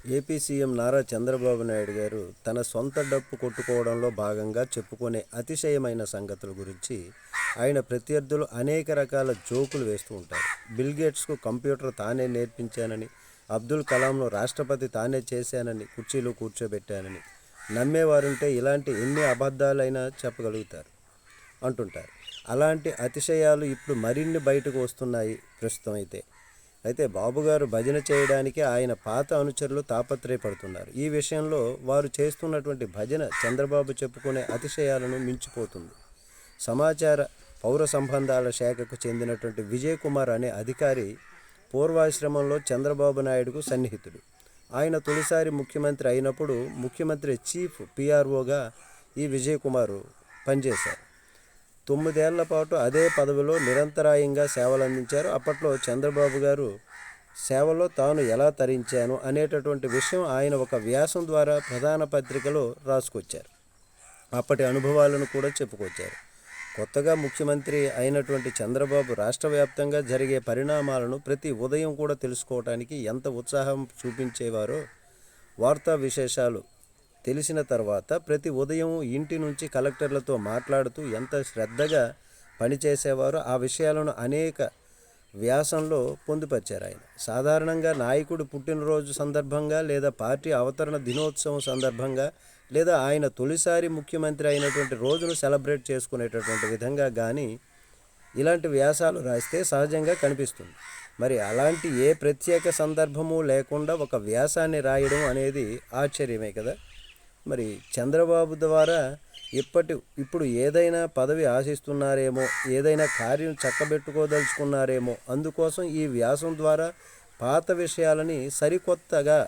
AP CM Nara Chandrababu Naidu గారు తన సొంత డప్పు కొట్టుకోవడంలో భాగంగా చెప్పుకునే అతిశయమైన సంగతుల గురించి ఆయన ప్రత్యర్థులు అనేక రకాల జోకులు వేస్తూ ఉంటారు. బిల్ గేట్స్కు కంప్యూటర్ తానే నేర్పించానని, అబ్దుల్ కలాంను రాష్ట్రపతి తానే చేశానని, కుర్చీలో కూర్చోబెట్టానని నమ్మేవారుంటే ఇలాంటి ఎన్ని అబద్ధాలైనా చెప్పగలుగుతారు అంటుంటారు. అలాంటి అతిశయాలు ఇప్పుడు మరిన్ని బయటకు వస్తున్నాయి ప్రస్తుతం అయితే బాబుగారు భజన చేయడానికి ఆయన పాత అనుచరులు తాపత్రయపడుతున్నారు. ఈ విషయంలో వారు చేస్తున్నటువంటి భజన చంద్రబాబు చెప్పుకునే అతిశయాలను మించిపోతుంది. సమాచార పౌర సంబంధాల శాఖకు చెందినటువంటి విజయ్ కుమార్ అనే అధికారి పూర్వాశ్రమంలో చంద్రబాబు నాయుడుకు సన్నిహితుడు. ఆయన తొలిసారి ముఖ్యమంత్రి అయినప్పుడు ముఖ్యమంత్రి చీఫ్ పిఆర్ఓగా ఈ విజయ్ కుమార్ పనిచేశారు. 9 ఏళ్ల పాటు అదే పదవిలో నిరంతరాయంగా సేవలందించారు. అప్పట్లో చంద్రబాబు గారు సేవలో తాను ఎలా తరించాను అనేటటువంటి విషయం ఆయన ఒక వ్యాసం ద్వారా ప్రధాన పత్రికలో రాసుకొచ్చారు. అప్పటి అనుభవాలను కూడా చెప్పుకొచ్చారు. కొత్తగా ముఖ్యమంత్రి అయినటువంటి చంద్రబాబు రాష్ట్ర వ్యాప్తంగా జరిగే పరిణామాలను ప్రతి ఉదయం కూడా తెలుసుకోవడానికి ఎంత ఉత్సాహం చూపించేవారో, వార్తా విశేషాలు తెలిసిన తర్వాత ప్రతి ఉదయం ఇంటి నుంచి కలెక్టర్లతో మాట్లాడుతూ ఎంత శ్రద్ధగా పనిచేసేవారో ఆ విషయాలను అనేక వ్యాసంలో పొందుపరిచారు ఆయన. సాధారణంగా నాయకుడు పుట్టినరోజు సందర్భంగా, లేదా పార్టీ అవతరణ దినోత్సవం సందర్భంగా, లేదా ఆయన తొలిసారి ముఖ్యమంత్రి అయినటువంటి రోజును సెలబ్రేట్ చేసుకునేటటువంటి విధంగా కానీ ఇలాంటి వ్యాసాలు రాస్తే సహజంగా కనిపిస్తుంది. మరి అలాంటి ఏ ప్రత్యేక సందర్భము లేకుండా ఒక వ్యాసాన్ని రాయడం అనేది ఆశ్చర్యమే కదా. మరి చంద్రబాబు ద్వారా ఇప్పుడు ఏదైనా పదవి ఆశిస్తున్నారేమో, ఏదైనా కార్యం చక్కబెట్టుకోదలుచుకున్నారేమో, అందుకోసం ఈ వ్యాసం ద్వారా పాత విషయాలని సరికొత్తగా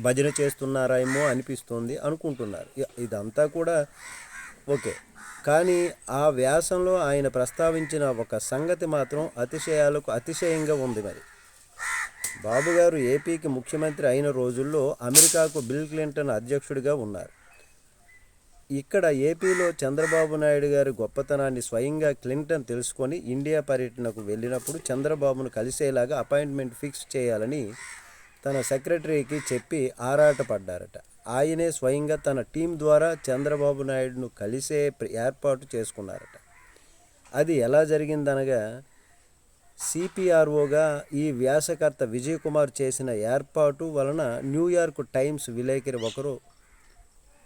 భజన చేస్తున్నారేమో అనిపిస్తుంది అనుకుంటున్నారు. ఇదంతా కూడా ఓకే, కానీ ఆ వ్యాసంలో ఆయన ప్రస్తావించిన ఒక సంగతి మాత్రం అతిశయాలకు అతిశయంగా ఉంది. మరి బాబుగారు ఏపీకి ముఖ్యమంత్రి అయిన రోజుల్లో అమెరికాకు బిల్ క్లింటన్ అధ్యక్షుడిగా ఉన్నారు. ఇక్కడ ఏపీలో చంద్రబాబు నాయుడు గారి గొప్పతనాన్ని స్వయంగా క్లింటన్ తెలుసుకొని ఇండియా పర్యటనకు వెళ్ళినప్పుడు చంద్రబాబును కలిసేలాగా అపాయింట్మెంట్ ఫిక్స్ చేయాలని తన సెక్రటరీకి చెప్పి ఆరాటపడ్డారట. ఆయనే స్వయంగా తన టీం ద్వారా చంద్రబాబు నాయుడును కలిసే ఏర్పాటు చేసుకున్నారట. అది ఎలా జరిగిందనగా, సిపిఆర్ఓగా ఈ వ్యాసకర్త విజయ్ కుమార్ చేసిన ఏర్పాటు వలన న్యూయార్క్ టైమ్స్ విలేకరి ఒకరు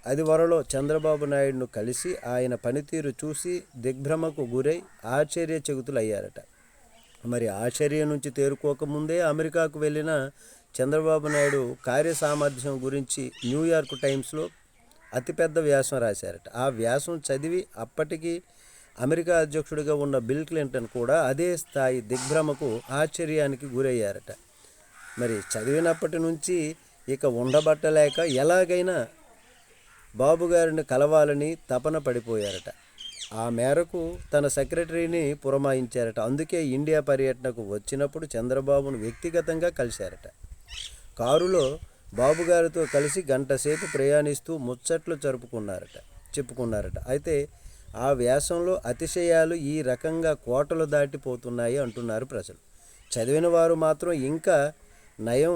ఆదివారంలో చంద్రబాబు నాయుడును కలిసి ఆయన పనితీరు చూసి దిగ్భ్రమకు గురై ఆశ్చర్యచకితులయ్యారట. మరి ఆశ్చర్యం నుంచి తేరుకోకముందే అమెరికాకు వెళ్ళిన చంద్రబాబు నాయుడు కార్యసామర్థ్యం గురించి న్యూయార్క్ టైమ్స్లో అతిపెద్ద వ్యాసం రాశారట. ఆ వ్యాసం చదివి అప్పటికి అమెరికా అధ్యక్షుడిగా ఉన్న బిల్ క్లింటన్ కూడా అదే స్థాయి దిగ్భ్రమకు, ఆశ్చర్యానికి గురయ్యారట. మరి చదివినప్పటి నుంచి ఇక ఉండబట్టలేక ఎలాగైనా బాబుగారిని కలవాలని తపన పడిపోయారట. ఆ మేరకు తన సెక్రటరీని పురమాయించారట. అందుకే ఇండియా పర్యటనకు వచ్చినప్పుడు చంద్రబాబును వ్యక్తిగతంగా కలిశారట. కారులో బాబుగారితో కలిసి గంట సేపు ప్రయాణిస్తూ ముచ్చట్లు చెప్పుకున్నారట. అయితే ఆ వ్యాసంలో అతిశయాలు ఈ రకంగా కోటలు దాటిపోతున్నాయి అంటున్నారు ప్రజలు. చదివిన వారు మాత్రం ఇంకా నయం,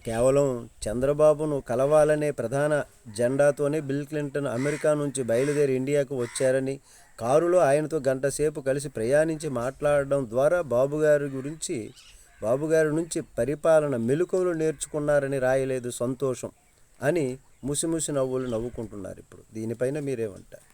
కేవలం చంద్రబాబును కలవాలనే ప్రధాన జెండాతోనే బిల్ క్లింటన్ అమెరికా నుంచి బయలుదేరి ఇండియాకు వచ్చారని, కారులో ఆయనతో గంట సేపు కలిసి ప్రయాణించి మాట్లాడడం ద్వారా బాబుగారి నుంచి పరిపాలన మెలకువలు నేర్చుకున్నారని రాయలేదు. సంతోషం అని ముసిముసి నవ్వులు నవ్వుకుంటున్నారు. ఇప్పుడు దీనిపైన మీరేమంటారు?